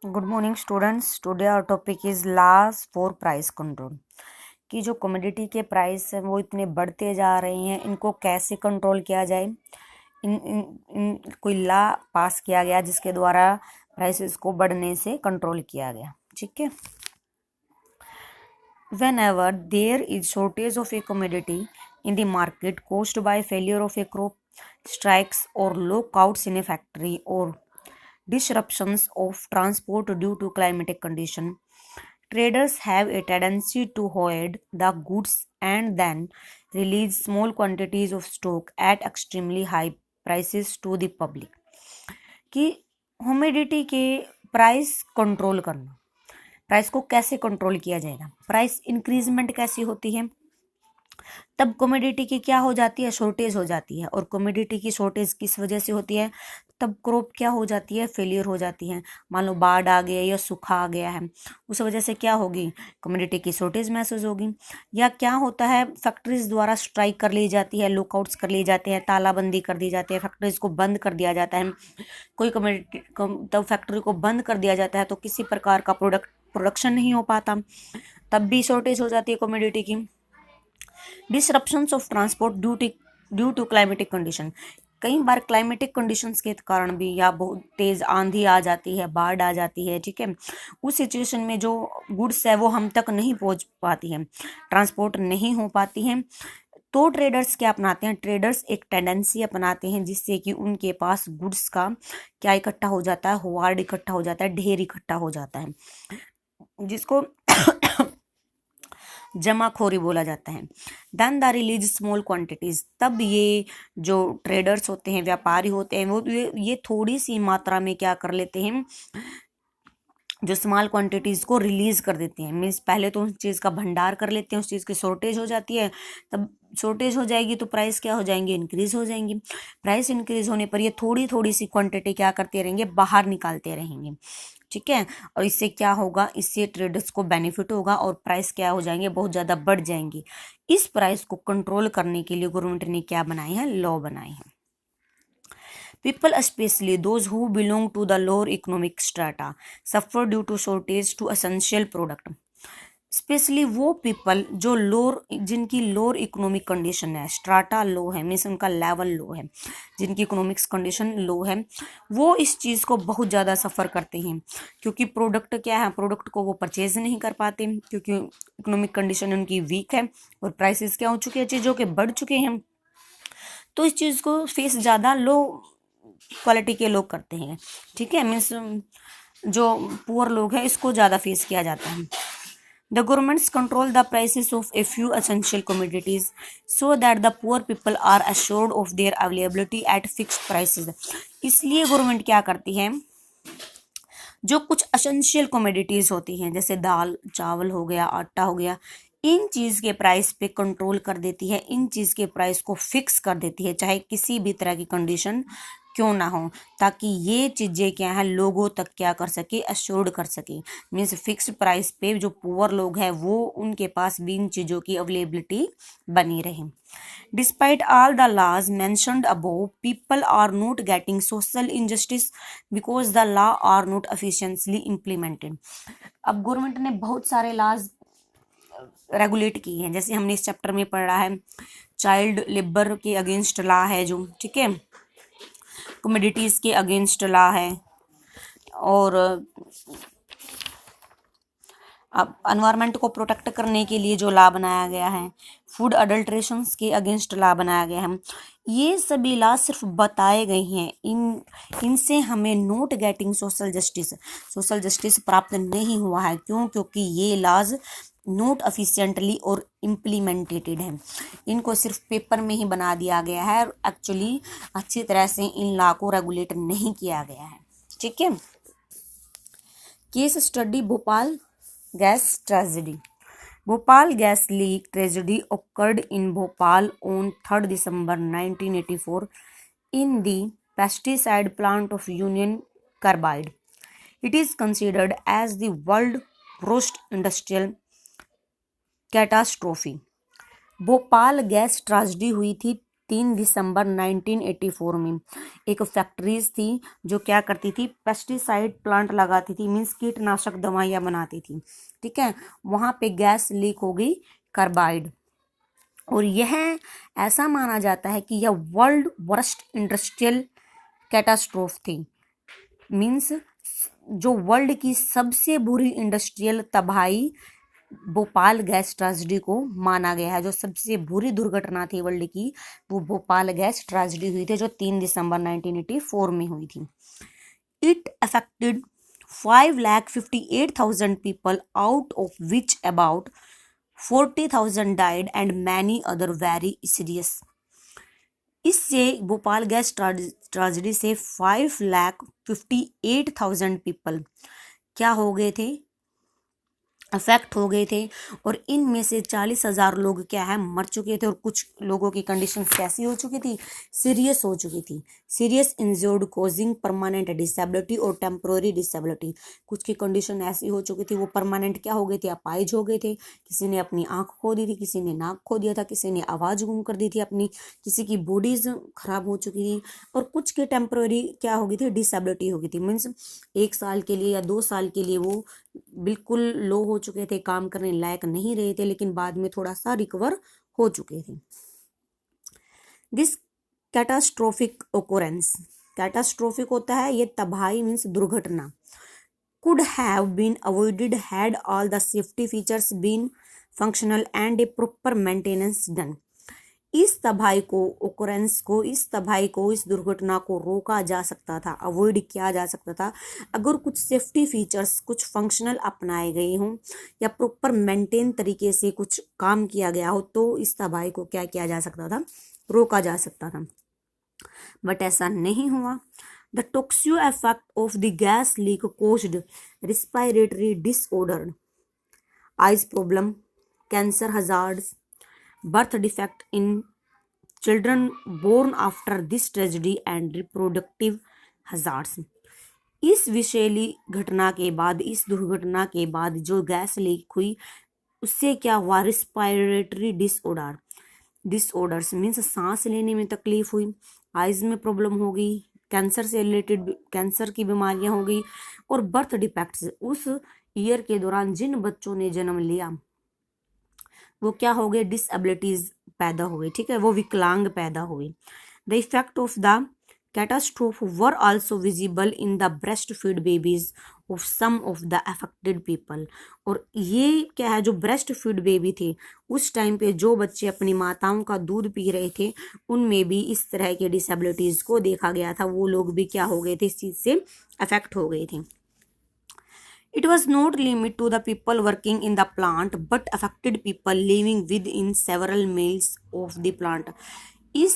Good morning students. Today our topic is laws for price control. कि जो commodity के price हैं वो इतने बढ़ते जा रहे हैं, इनको कैसे कंट्रोल किया जाए। इन कोई लॉ पास किया गया जिसके द्वारा प्राइसेस को बढ़ने से कंट्रोल किया गया। ठीक है। Whenever there is shortage of a commodity in the market caused by failure of a crop, strikes or lockouts in a factory, or disruptions of transport due to climatic condition, traders have a tendency to hoard the goods and then release small quantities of stock at extremely high prices to the public। कि humidity के price control करना, price को कैसे control किया जाएगा। Price increment कैसी होती है, तब कमोडिटी की क्या हो जाती है, शॉर्टेज हो जाती है। और कमोडिटी की शॉर्टेज किस वजह से होती है, तब क्रॉप क्या हो जाती है, फेलियर हो जाती है। मान लो बाढ़ आ गया या सूखा आ गया है, उस वजह से क्या होगी, कमोडिटी की शॉर्टेज महसूस होगी। या क्या होता है, फैक्ट्रीज द्वारा स्ट्राइक कर ली जाती है, लुकआउट्स कर लिए जाते हैं, तालाबंदी कर दी जाती है, फैक्ट्रीज को बंद कर दिया जाता है। कोई कमोडिटी तब फैक्ट्री को बंद कर दिया जाता है तो किसी प्रकार का प्रोडक्शन नहीं हो पाता, तब भी शॉर्टेज हो जाती है कमोडिटी की। Disruptions of transport due to climatic condition, कई बार क्लाइमेटिक कंडीशंस के कारण भी, या बहुत तेज आंधी आ जाती है, बाढ़ आ जाती है, ठीक है, उस सिचुएशन में जो गुड्स है वो हम तक नहीं पहुंच पाती है, ट्रांसपोर्ट नहीं हो पाती है, तो ट्रेडर्स क्या अपनाते हैं, ट्रेडर्स एक टेंडेंसी अपनाते हैं जिससे कि उनके पास गुड्स का क्या इकट्ठा हो जाता है, होवार्ड इकट्ठा हो जाता है, ढेर इकट्ठा हो जाता है, जिसको जमाखोरी बोला जाता है। Then the release small quantities, तब ये जो ट्रेडर्स होते हैं, व्यापारी होते हैं, वो ये थोड़ी सी मात्रा में क्या कर लेते हैं, जो स्मॉल क्वांटिटीज को रिलीज कर देते हैं। मीन्स पहले तो उस चीज़ का भंडार कर लेते हैं, उस चीज़ की शॉर्टेज हो जाती है, तब शॉर्टेज हो जाएगी तो प्राइस क्या हो जाएंगे, इंक्रीज हो जाएंगी। प्राइस इंक्रीज होने पर ये थोड़ी थोड़ी सी क्वांटिटी क्या करते रहेंगे, बाहर निकालते रहेंगे, ठीक है। और इससे क्या होगा, इससे ट्रेडर्स को बेनिफिट होगा और प्राइस क्या हो जाएंगे, बहुत ज़्यादा बढ़ जाएंगी। इस प्राइस को कंट्रोल करने के लिए गवर्नमेंट ने क्या बनाए हैं, लॉ बनाए हैं। People, especially those who belong to the lower economic strata, suffer due to shortage to essential product। Specially वो पीपल जो लोअर, जिनकी लोअर इकोनॉमिक कंडीशन है, स्ट्राटा लो है, मीन्स उनका लेवल लो है, जिनकी इकोनॉमिक्स कंडीशन लो है, वो इस चीज़ को बहुत ज़्यादा सफ़र करते हैं। क्योंकि प्रोडक्ट क्या है, प्रोडक्ट को वो परचेज नहीं कर पाते क्योंकि इकोनॉमिक कंडीशन उनकी वीक है और प्राइसेस क्या हो चुके हैं, चीज़ों के बढ़ चुके हैं। तो इस चीज़ को फेस ज़्यादा लो क्वालिटी के लोग करते हैं, ठीक है। मीन्स जो पुअर लोग हैं इसको ज़्यादा फेस किया जाता है। The governments control the prices of a few essential commodities so that the poor people are assured of their availability at fixed prices। इसलिए गवर्नमेंट क्या करती है, जो कुछ एसेंशियल कमोडिटीज होती हैं जैसे दाल चावल हो गया, आटा हो गया, इन चीज़ के प्राइस पे कंट्रोल कर देती है, इन चीज़ के प्राइस को फिक्स कर देती है, चाहे किसी भी तरह की कंडीशन क्यों ना हो, ताकि ये चीज़ें क्या है लोगों तक क्या कर सके, अश्योर्ड कर सके। मीन्स फिक्स्ड प्राइस पे जो पुअर लोग हैं वो उनके पास भी इन चीज़ों की अवेलेबिलिटी बनी रहे। Despite all the laws mentioned above, people are not getting social injustice because the law are not efficiently implemented। अब गवर्नमेंट ने बहुत सारे लॉज रेगुलेट किए हैं, जैसे हमने इस चैप्टर में पढ़ा है, चाइल्ड लेबर के अगेंस्ट लॉ है जो, ठीक है, कमोडिटीज के अगेंस्ट लॉ है, और अब एनवायरनमेंट को प्रोटेक्ट करने के लिए जो लॉ बनाया गया है, फूड अडल्ट्रेशंस के अगेंस्ट लॉ बनाया गया है। ये सभी लॉ सिर्फ बताए गए हैं, इनसे हमें नॉट गेटिंग सोशल जस्टिस प्राप्त नहीं हुआ है। क्यों, क्योंकि ये लॉज नोट एफिशिएंटली और इम्प्लीमेंटेड है, इनको सिर्फ पेपर में ही बना दिया गया है, एक्चुअली अच्छी तरह से इन लॉ को रेगुलेट नहीं किया गया है, ठीक है। Case study Bhopal gas tragedy. Bhopal gas leak tragedy occurred in Bhopal on 3rd December 1984 in the pesticide plant of Union Carbide। It is considered as the world worst industrial catastrophe। Bhopal gas tragedy हुई थी 3 दिसंबर 1984 में एक factories थी जो क्या करती थी, pesticide plant लगाती थी, मीन्स कीटनाशक दवाइयाँ बनाती थी। ठीक है, वहाँ पे गैस लीक हो गई, कार्बाइड, और यह ऐसा माना जाता है कि यह वर्ल्ड वर्स्ट इंडस्ट्रियल कैटास्ट्रोफ थी। मीन्स जो वर्ल्ड की सबसे बुरी इंडस्ट्रियल तबाही भोपाल गैस ट्रेजेडी को माना गया है। जो सबसे बुरी दुर्घटना थी वर्ल्ड की, वो भोपाल गैस ट्रेजेडी हुई थी जो 3 दिसंबर 1984 में हुई थी। It affected 5,58,000 people, out of which about 40,000 died and many other very serious। इससे भोपाल गैस ट्रेजेडी से 5,58,000 people क्या हो गए थे, अफेक्ट हो गए थे, और इनमें से 40,000 लोग क्या है, मर चुके थे, और कुछ लोगों की कंडीशन कैसी हो चुकी थी, सीरियस हो चुकी थी। Serious injured causing permanent disability और टेम्पोररी डिसेबिलिटी। कुछ की कंडीशन ऐसी हो चुकी थी, वो परमानेंट क्या हो गए थे, अपाहिज हो गए थे। किसी ने अपनी आंख खो दी थी, किसी ने नाक खो दिया था, किसी ने आवाज़ गुम कर दी थी अपनी, किसी की बॉडीज खराब हो चुकी थी, और कुछ की टेम्पोररी क्या हो गई थी, डिसेबिलिटी हो गई थी। मीन्स 1 साल के लिए या 2 साल के लिए वो बिल्कुल लो हो चुके थे, काम करने लायक नहीं रहे थे, लेकिन बाद में थोड़ा सा रिकवर हो चुके थे। दिस कैटास्ट्रोफिक ओकोरेंस, कैटास्ट्रोफिक होता है ये तबाही, मीन्स दुर्घटना, could have been avoided had all the safety features been functional and a proper maintenance done। इस तबाही को, ओकरेंस को, इस तबाही को, इस दुर्घटना को रोका जा सकता था, अवॉइड किया जा सकता था, अगर कुछ सेफ्टी फीचर्स, कुछ फंक्शनल अपनाए गए हों या प्रॉपर मेंटेन तरीके से कुछ काम किया गया हो, तो इस तबाही को क्या किया जा सकता था, रोका जा सकता था। बट ऐसा नहीं हुआ। The toxic effect of the gas leak caused respiratory disorder, eyes problem, cancer hazards, birth defect in children born after this tragedy and reproductive hazards। इस विषैली घटना के बाद, इस दुर्घटना के बाद जो गैस लीक हुई, उससे क्या हुआ, रिस्पायरेटरी डिसऑर्डर्स मीन्स सांस लेने में तकलीफ हुई, आइज में प्रॉब्लम हो गई, कैंसर से रिलेटेड कैंसर की बीमारियां हो गई, और बर्थ डिफेक्ट्स, उस ईयर के दौरान जिन बच्चों ने जन्म लिया वो क्या हो गए, डिसएबिलिटीज पैदा हो गई। ठीक है, वो विकलांग पैदा हुए। The effect of the catastrophe were also visible in the breast feed babies of some of the affected people. और ये क्या है, जो ब्रेस्ट फीड बेबी थे उस टाइम पे, जो बच्चे अपनी माताओं का दूध पी रहे थे, उनमें भी इस तरह के डिसेबिलिटीज को देखा गया था। वो लोग भी क्या हो गए थे, इस चीज से अफेक्ट हो गए थे। It was not limited to the people working in the plant, but affected people living within several miles of the plant। इस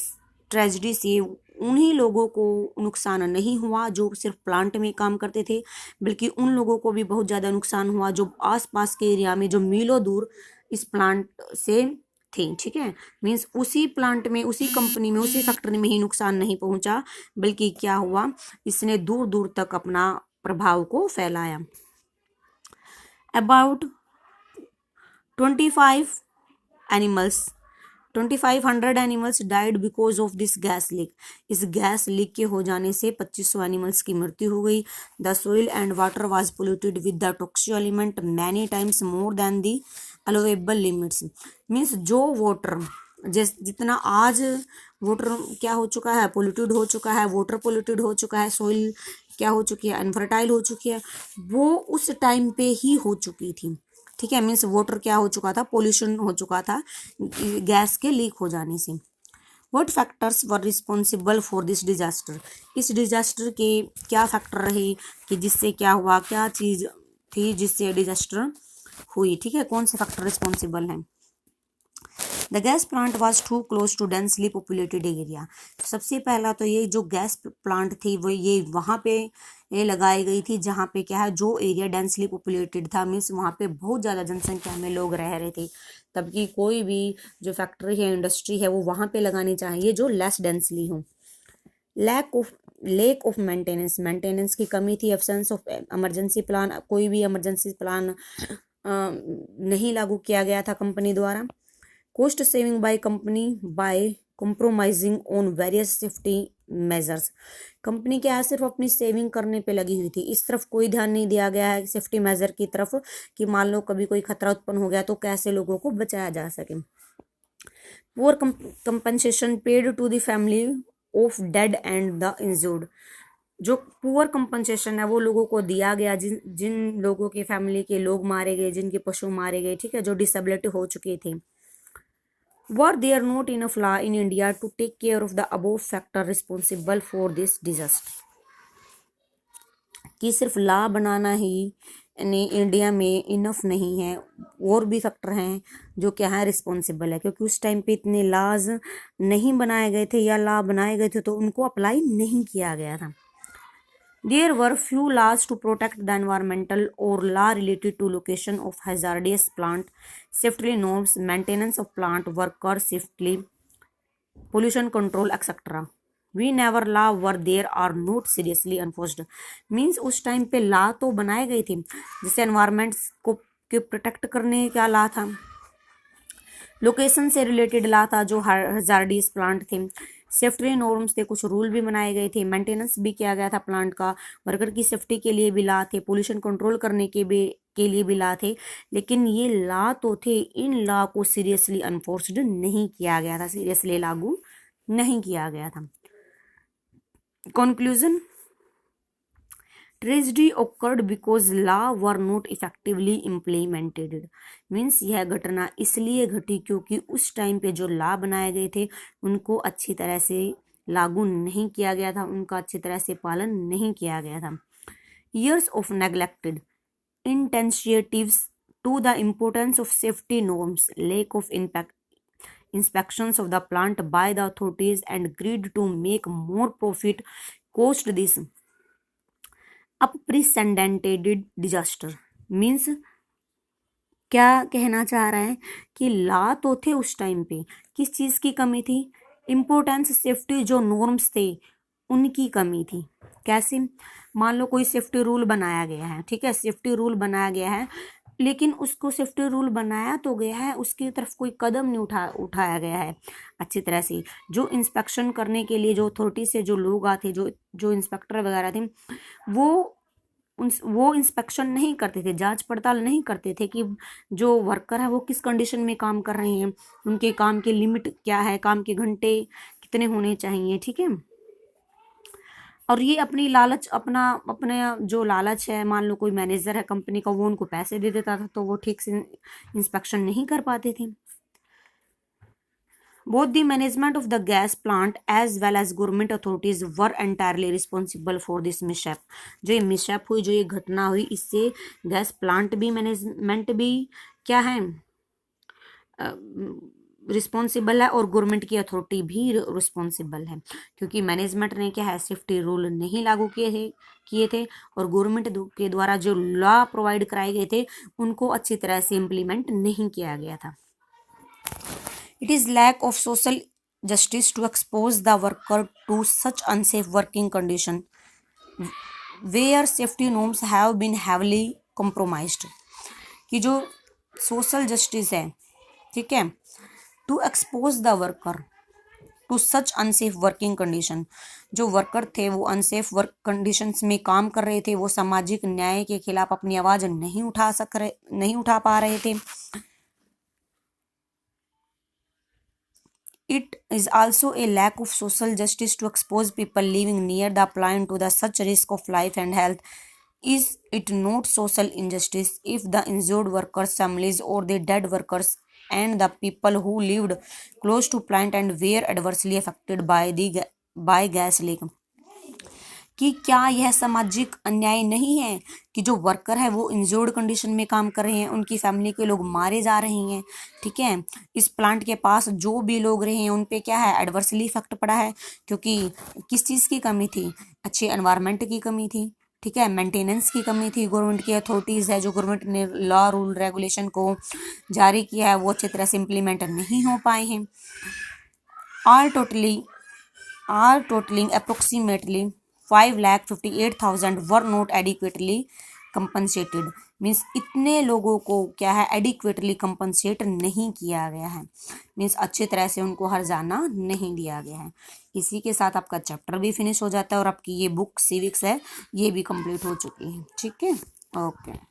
ट्रेजेडी से उन्हीं लोगों को नुकसान नहीं हुआ जो सिर्फ प्लांट में काम करते थे, बल्कि उन लोगों को भी बहुत ज़्यादा नुकसान हुआ जो आसपास के एरिया में, जो मीलों दूर इस प्लांट से थे। ठीक है, मीन्स उसी प्लांट में, उसी कंपनी में, उसी फैक्ट्री में ही नुकसान नहीं पहुंचा, बल्कि क्या हुआ, इसने दूर दूर तक अपना प्रभाव को फैलाया। About 25 animals 2500 animals died because of this gas leak. इस गैस लीक के हो जाने से 2500 एनिमल्स की मृत्यु हो गई। The soil and water was polluted with the toxic element many times more than the allowable limits. Means जो वाटर, जितना आज वाटर क्या हो चुका है, पोल्यूटेड हो चुका है, वाटर पोल्यूटेड हो चुका है, सोइल क्या हो चुकी है, अनफर्टाइल हो चुकी है, वो उस टाइम पे ही हो चुकी थी। ठीक है, मीन्स वाटर क्या हो चुका था, पोल्यूशन हो चुका था गैस के लीक हो जाने से। What factors were responsible for this disaster. इस डिजास्टर के क्या फैक्टर रहे कि जिससे क्या हुआ, क्या चीज़ थी जिससे डिजास्टर हुई। ठीक है, कौन से फैक्टर रिस्पॉन्सिबल हैं। The gas plant was too close to densely populated area. सबसे पहला तो ये जो गैस प्लांट थी वो ये वहाँ पे ये लगाई गई थी जहाँ पे क्या है, जो एरिया डेंसली पॉपुलेटेड था, मीन्स वहाँ पे बहुत ज़्यादा जनसंख्या में लोग रह रहे थे। तब की कोई भी जो फैक्ट्री है, इंडस्ट्री है, वो वहाँ पे लगानी चाहिए जो लेस डेंसली हो। लेक ऑफ मेंटेनेंस की कमी थी। एब्सेंस ऑफ इमरजेंसी प्लान, कोई भी इमरजेंसी प्लान नहीं लागू किया गया था कंपनी द्वारा। Cost saving by company by compromising on various safety measures। Company क्या है, सिर्फ अपनी सेविंग करने पे लगी हुई थी, इस तरफ कोई ध्यान नहीं दिया गया है सेफ्टी मेजर की तरफ कि मान लो कभी कोई खतरा उत्पन्न हो गया तो कैसे लोगों को बचाया जा सके। Poor compensation paid to the family of dead and the injured. जो पुअर कंपनसेशन है वो लोगों को दिया गया जिन जिन लोगों के फैमिली के लोग मारे गए, जिनके पशु मारे गए, ठीक है, जो डिसेबिलिटी हो चुके थे। Were there not enough law in India to take care of the above factor responsible for this disaster? कि सिर्फ लॉ बनाना ही इंडिया में इनफ नहीं है, और भी फैक्टर हैं जो क्या है रिस्पॉन्सिबल है, क्योंकि उस टाइम पे इतने लॉज नहीं बनाए गए थे या लॉ बनाए गए थे तो उनको अप्लाई नहीं किया गया था। There were few laws to protect the environmental or law related to location of hazardous plant, safety norms, maintenance of plant worker safely, pollution control, etc. Whenever law were there are not seriously enforced। Means उस time पे law तो बनाए गए थे, जैसे environment को के protect करने का लॉ था, लोकेशन से रिलेटेड लॉ था जो हजार्डियस प्लांट थे, सेफ्टी नॉर्म्स थे, कुछ रूल भी बनाए गए थे, मेंटेनेंस भी किया गया था प्लांट का, वर्कर की सेफ्टी के लिए भी लॉ थे, पोल्यूशन कंट्रोल करने के लिए भी लॉ थे। लेकिन ये लॉ तो थे, इन लॉ को सीरियसली अनफोर्स्ड नहीं किया गया था, सीरियसली लागू नहीं किया गया था। Conclusion, tragedy occurred because law were not effectively implemented। Means यह घटना इसलिए घटी क्योंकि उस टाइम पे जो लॉ बनाए गए थे उनको अच्छी तरह से लागू नहीं किया गया था, उनका अच्छी तरह से पालन नहीं किया गया था। Years of neglected initiatives to the importance of safety norms, lack of inspections of the plant by the authorities and greed to make more profit caused this unprecedented disaster. Means क्या कहना चाह रहा है कि लॉ तो थे उस time पे, किस चीज़ की कमी थी, इम्पोर्टेंस सेफ्टी जो नॉर्म्स थे उनकी कमी थी। कैसे, मान लो कोई सेफ्टी रूल बनाया गया है, ठीक है, सेफ्टी रूल बनाया गया है, लेकिन उसको सेफ्टी रूल बनाया तो गया है, उसकी तरफ कोई कदम नहीं उठाया गया है अच्छी तरह से। जो इंस्पेक्शन करने के लिए जो अथॉरिटी से जो लोग आते, जो इंस्पेक्टर वगैरह थे, वो इंस्पेक्शन नहीं करते थे, जांच पड़ताल नहीं करते थे कि जो वर्कर है वो किस कंडीशन में काम कर रहे हैं, उनके काम की लिमिट क्या है, काम के घंटे कितने होने चाहिए, ठीक है। और ये अपनी लालच, अपने जो लालच है, मान लो कोई मैनेजर है कंपनी का, वो उनको पैसे दे देता था तो वो ठीक से इंस्पेक्शन नहीं कर पाते थे। Both the management of the gas plant as well as government authorities were entirely responsible for this mishap। जो ये मिसहैप हुई, जो ये घटना हुई, इससे गैस प्लांट भी, मैनेजमेंट भी क्या है, रिस्पॉन्सिबल है, और गवर्नमेंट की अथॉरिटी भी रिस्पॉन्सिबल है, क्योंकि मैनेजमेंट ने क्या है सेफ्टी रूल नहीं लागू किए थे और गवर्नमेंट के द्वारा जो लॉ प्रोवाइड कराए गए थे उनको अच्छी तरह से इम्प्लीमेंट नहीं किया गया था। It is lack of social justice to expose the worker to such unsafe working condition where safety norms have been heavily compromised। कि जो सोशल जस्टिस है, ठीक है, to expose the worker to such unsafe working condition, जो worker थे वो unsafe work conditions में काम कर रहे थे, वो सामाजिक न्याय के खिलाफ अपनी आवाज़ नहीं उठा पा रहे थे। It is also a lack of social justice to expose people living near the plant to the such risk of life and health। Is it not social injustice if the injured workers' families or the dead workers and the people who lived close to plant and were adversely affected by gas leak? कि क्या यह सामाजिक अन्याय नहीं है कि जो worker है वो इंजर्ड कंडीशन में काम कर रहे हैं, उनकी फैमिली के लोग मारे जा रहे हैं, ठीक है, इस प्लांट के पास जो भी लोग रहे हैं उन पे क्या है एडवर्सली इफेक्ट पड़ा है, क्योंकि किस चीज़ की कमी थी, अच्छे एनवायरनमेंट की कमी थी, ठीक है, मेंटेनेंस की कमी थी, गवर्नमेंट की अथॉरिटीज़ है, जो गवर्नमेंट ने लॉ रूल रेगुलेशन को जारी किया है वो अच्छी तरह से इम्प्लीमेंट नहीं हो पाए हैं। Are totalling approximately 5,58,000 were not adequately compensated means इतने लोगों को क्या है एडिक्वेटली कंपनसेट नहीं किया गया है, मीन्स अच्छी तरह से उनको हर्जाना नहीं दिया गया है। इसी के साथ आपका चैप्टर भी फिनिश हो जाता है और आपकी ये बुक सिविक्स है ये भी कंप्लीट हो चुकी है। ठीक है, ओके।